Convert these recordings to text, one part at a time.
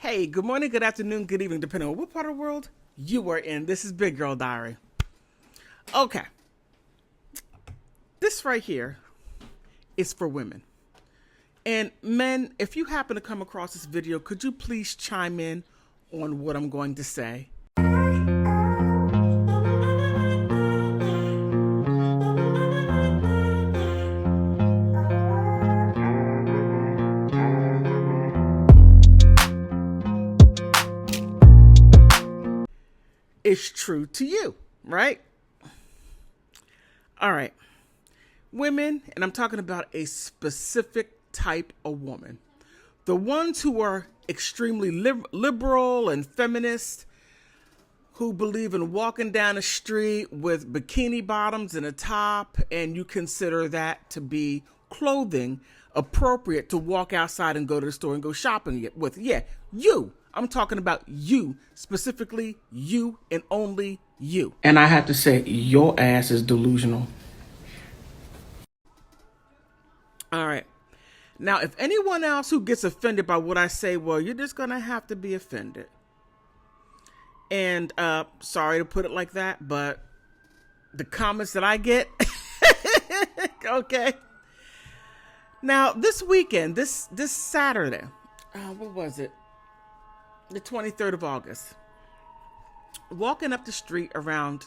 Hey, good morning, good afternoon, good evening, depending on what part of the world you are in. This is Big Girl Diary. Okay. This right here is for women. And men, if you happen to come across this video, could you please chime in on what I'm going to say? It's true to you, right? All right. Women, and I'm talking about a specific type of woman. The ones who are extremely liberal and feminist, who believe in walking down the street with bikini bottoms and a top, and you consider that to be clothing appropriate to walk outside and go to the store and go shopping with. Yeah, you. I'm talking about you, specifically you and only you. And I have to say, your ass is delusional. All right. Now, if anyone else who gets offended by what I say, well, you're just going to have to be offended. And sorry to put it like that, but the comments that I get, okay. Now, this weekend, this Saturday, what was it? The 23rd of August. Walking up the street around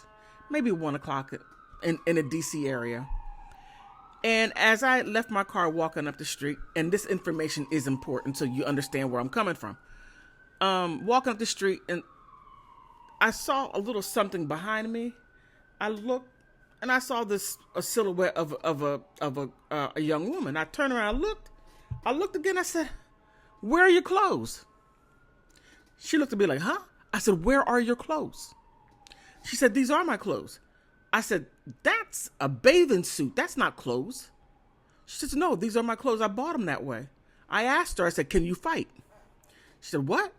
maybe 1 o'clock in a DC area. And as I left my car walking up the street, and this information is important so you understand where I'm coming from. Walking up the street, and I saw a little something behind me. I looked, and I saw a silhouette of a young woman. I turned around, I looked again. I said, "Where are your clothes?" She looked at me like, "Huh?" I said, "Where are your clothes?" She said, "These are my clothes." I said, "That's a bathing suit. That's not clothes." She says, "No, these are my clothes. I bought them that way." I asked her, I said, "Can you fight?" She said, "What?"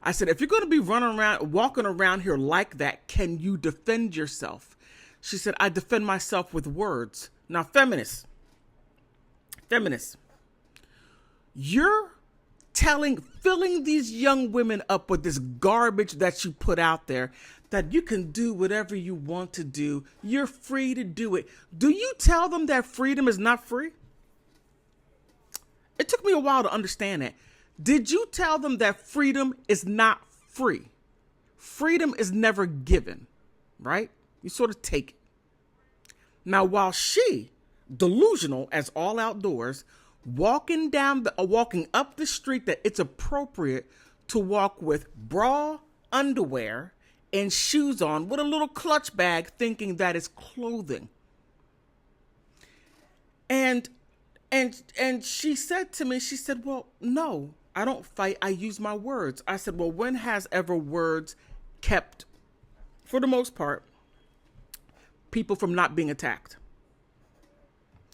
I said, "If you're going to be walking around here like that, can you defend yourself?" She said, "I defend myself with words." Now, feminists, you're filling these young women up with this garbage that you put out there, that you can do whatever you want to do. You're free to do it. Do you tell them that freedom is not free? It took me a while to understand that. Did you tell them that freedom is not free? Freedom is never given, right? You sort of take it. Now, while she, delusional as all outdoors, walking up the street, that it's appropriate to walk with bra, underwear, and shoes on with a little clutch bag, thinking that is clothing. And she said to me, she said, "Well, no, I don't fight. I use my words." I said, "Well, when has ever words kept, for the most part, people from not being attacked?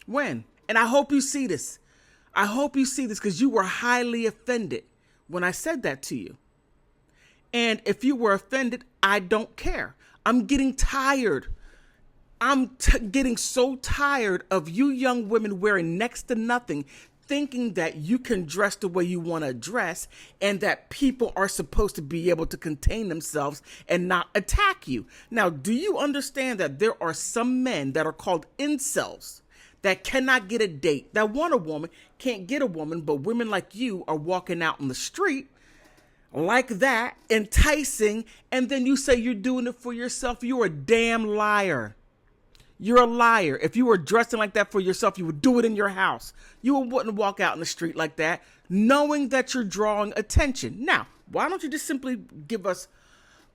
When?" And I hope you see this. I hope you see this, because you were highly offended when I said that to you. And if you were offended, I don't care. I'm getting tired. I'm getting so tired of you young women wearing next to nothing, thinking that you can dress the way you want to dress, and that people are supposed to be able to contain themselves and not attack you. Now, do you understand that there are some men that are called incels that cannot get a date, that want a woman, can't get a woman, but women like you are walking out on the street like that, enticing, and then you say you're doing it for yourself? You're a damn liar. You're a liar. If you were dressing like that for yourself, you would do it in your house. You wouldn't walk out in the street like that, knowing that you're drawing attention. Now, why don't you just simply give us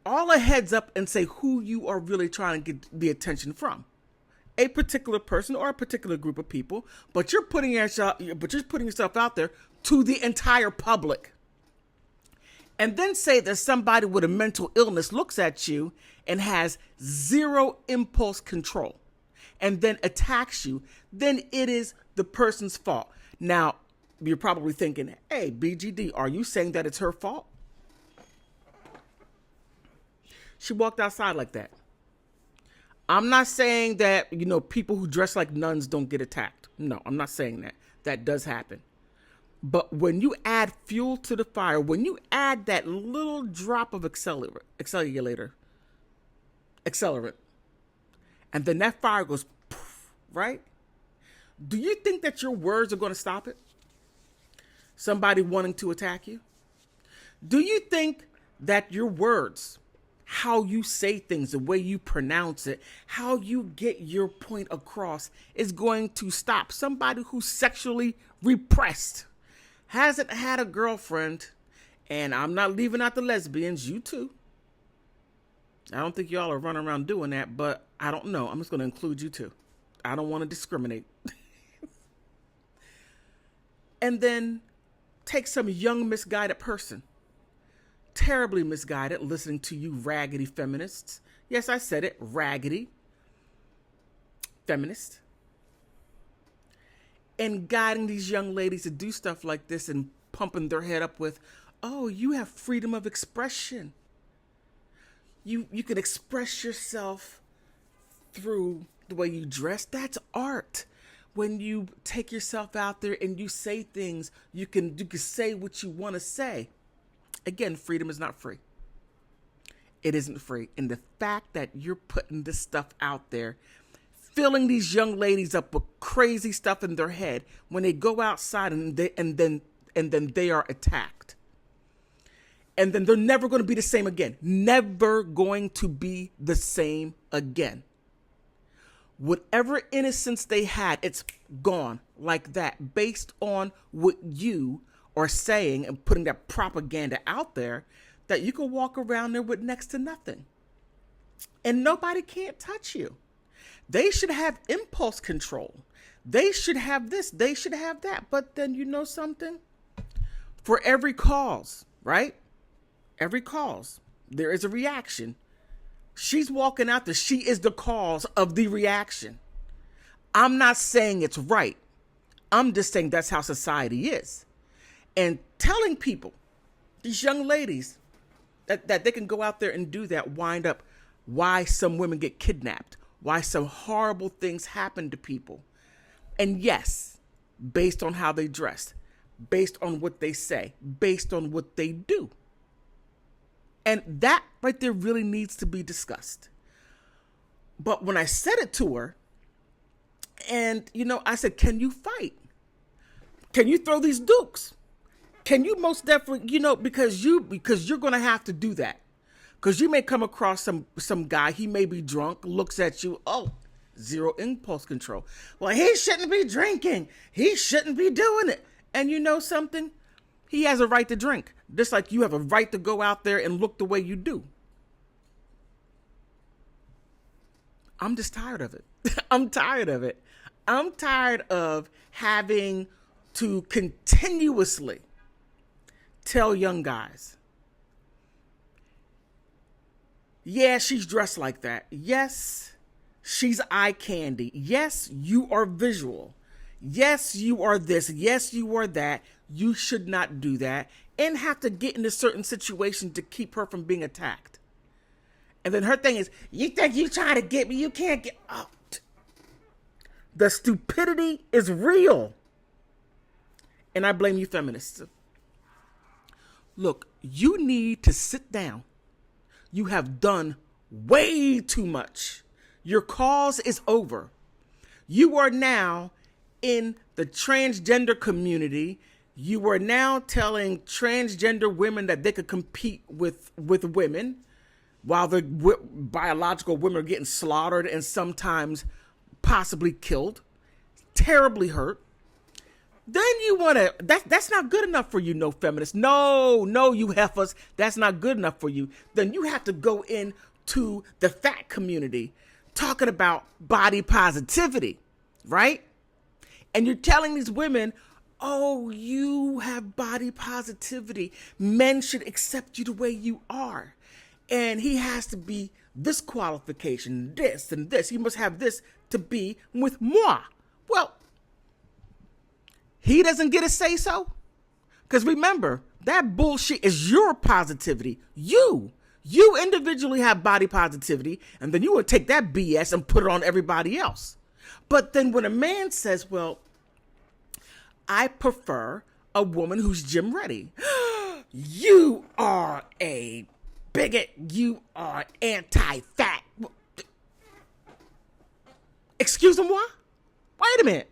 all a heads up and say who you are really trying to get the attention from? A particular person or a particular group of people, but you're putting yourself out there to the entire public. And then say that somebody with a mental illness looks at you and has zero impulse control and then attacks you, then it is the person's fault. Now, you're probably thinking, "Hey, BGD, are you saying that it's her fault?" She walked outside like that. I'm not saying that, people who dress like nuns don't get attacked. No, I'm not saying that. That does happen. But when you add fuel to the fire, when you add that little drop of accelerant, and then that fire goes poof, right? Do you think that your words are going to stop it? Somebody wanting to attack you? Do you think that your words, how you say things, the way you pronounce it, how you get your point across is going to stop somebody who's sexually repressed, hasn't had a girlfriend, and I'm not leaving out the lesbians, you too. I don't think y'all are running around doing that, but I don't know. I'm just going to include you too. I don't want to discriminate. And then take some young misguided person, terribly misguided, listening to you raggedy feminists. Yes, I said it, raggedy feminist. And guiding these young ladies to do stuff like this and pumping their head up with, oh, you have freedom of expression. You can express yourself through the way you dress. That's art. When you take yourself out there and you say things, you can say what you want to say. Again, freedom is not free. It isn't free. And the fact that you're putting this stuff out there, filling these young ladies up with crazy stuff in their head, when they go outside and then they are attacked. And then they're never going to be the same again. Never going to be the same again. Whatever innocence they had, it's gone like that, based on what you are saying and putting that propaganda out there, that you can walk around there with next to nothing. And nobody can't touch you. They should have impulse control. They should have this. They should have that. But then you know something? For every cause, right? Every cause, there is a reaction. She's walking out there. She is the cause of the reaction. I'm not saying it's right. I'm just saying that's how society is. And telling people, these young ladies, that they can go out there and do that, wind up why some women get kidnapped, why some horrible things happen to people. And yes, based on how they dress, based on what they say, based on what they do. And that right there really needs to be discussed. But when I said it to her, and, I said, can you fight? Can you throw these dukes? Can you most definitely, because you're going to have to do that. Because you may come across some guy, he may be drunk, looks at you, oh, zero impulse control. Well, he shouldn't be drinking. He shouldn't be doing it. And you know something? He has a right to drink, just like you have a right to go out there and look the way you do. I'm just tired of it. I'm tired of it. I'm tired of having to continuously tell young guys, yeah, she's dressed like that. Yes, she's eye candy. Yes, you are visual. Yes, you are this. Yes, you are that. You should not do that, and have to get into certain situations to keep her from being attacked. And then her thing is, you think you trying to get me, you can't get out. The stupidity is real. And I blame you feminists. Look, you need to sit down. You have done way too much. Your cause is over. You are now in the transgender community. You are now telling transgender women that they could compete with women, while the biological women are getting slaughtered and sometimes possibly killed, terribly hurt. Then you want to, that's not good enough for you, no feminists. No, you heifers, that's not good enough for you. Then you have to go into the fat community talking about body positivity, right? And you're telling these women, oh, you have body positivity. Men should accept you the way you are. And he has to be this qualification, this and this. He must have this to be with moi. Well, he doesn't get a say so. Because remember, that bullshit is your positivity. You individually have body positivity, and then you would take that BS and put it on everybody else. But then when a man says, well, I prefer a woman who's gym ready. You are a bigot. You are anti-fat. Excuse me, what? Wait a minute.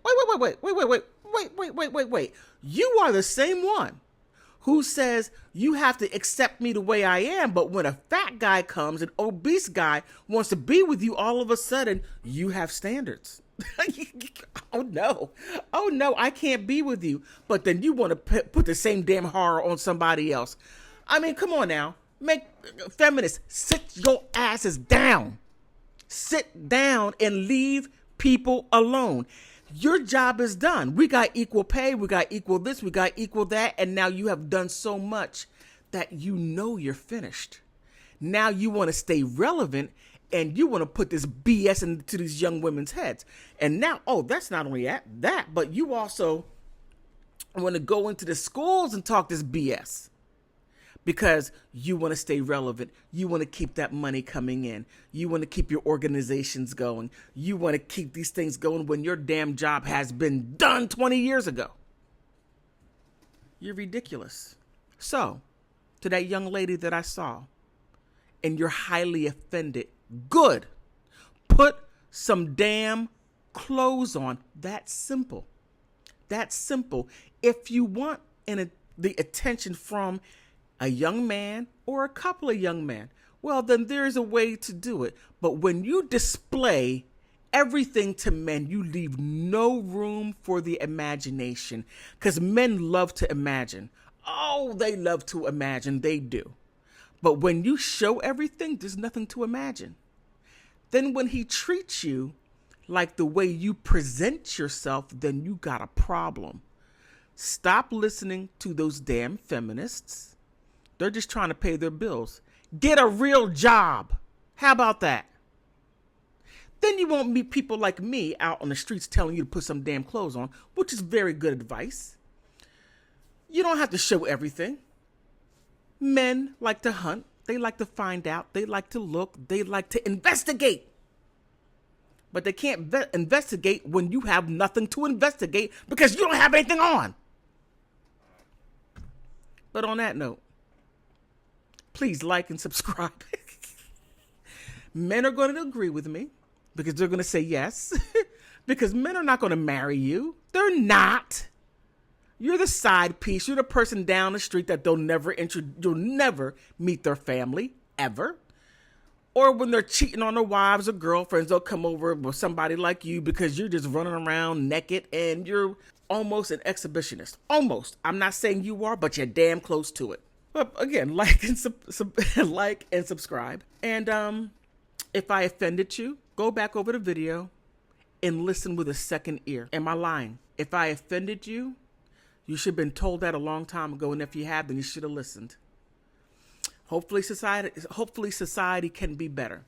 Wait. You are the same one who says you have to accept me the way I am, but when a fat guy comes, an obese guy wants to be with you, all of a sudden you have standards. Oh no, I can't be with you. But then you want to put the same damn horror on somebody else. I mean, come on now. Make feminists sit your asses down. Sit down and leave people alone. Your job is done. We got equal pay. We got equal this. We got equal that. And now you have done so much that you know you're finished. Now you want to stay relevant and you want to put this BS into these young women's heads. And now, that's not only that, but you also want to go into the schools and talk this BS. Because you want to stay relevant. You want to keep that money coming in. You want to keep your organizations going. You want to keep these things going when your damn job has been done 20 years ago. You're ridiculous. So, to that young lady that I saw, and you're highly offended, good. Put some damn clothes on. That's simple. That's simple. If you want the attention from a young man or a couple of young men, well, then there's a way to do it. But when you display everything to men, you leave no room for the imagination, because men love to imagine. Oh, they love to imagine. They do. But when you show everything, there's nothing to imagine. Then when he treats you like the way you present yourself, then you got a problem. Stop listening to those damn feminists. They're just trying to pay their bills. Get a real job. How about that? Then you won't meet people like me out on the streets telling you to put some damn clothes on, which is very good advice. You don't have to show everything. Men like to hunt. They like to find out. They like to look. They like to investigate. But they can't investigate when you have nothing to investigate because you don't have anything on. But on that note, please like and subscribe. Men are going to agree with me because they're going to say yes. Because men are not going to marry you. They're not. You're the side piece. You're the person down the street that you'll never meet their family, ever. Or when they're cheating on their wives or girlfriends, they'll come over with somebody like you because you're just running around naked and you're almost an exhibitionist. Almost. I'm not saying you are, but you're damn close to it. But again, like and subscribe. And if I offended you, go back over the video and listen with a second ear. Am I lying? If I offended you, you should have been told that a long time ago. And if you have, then you should have listened. Hopefully society can be better.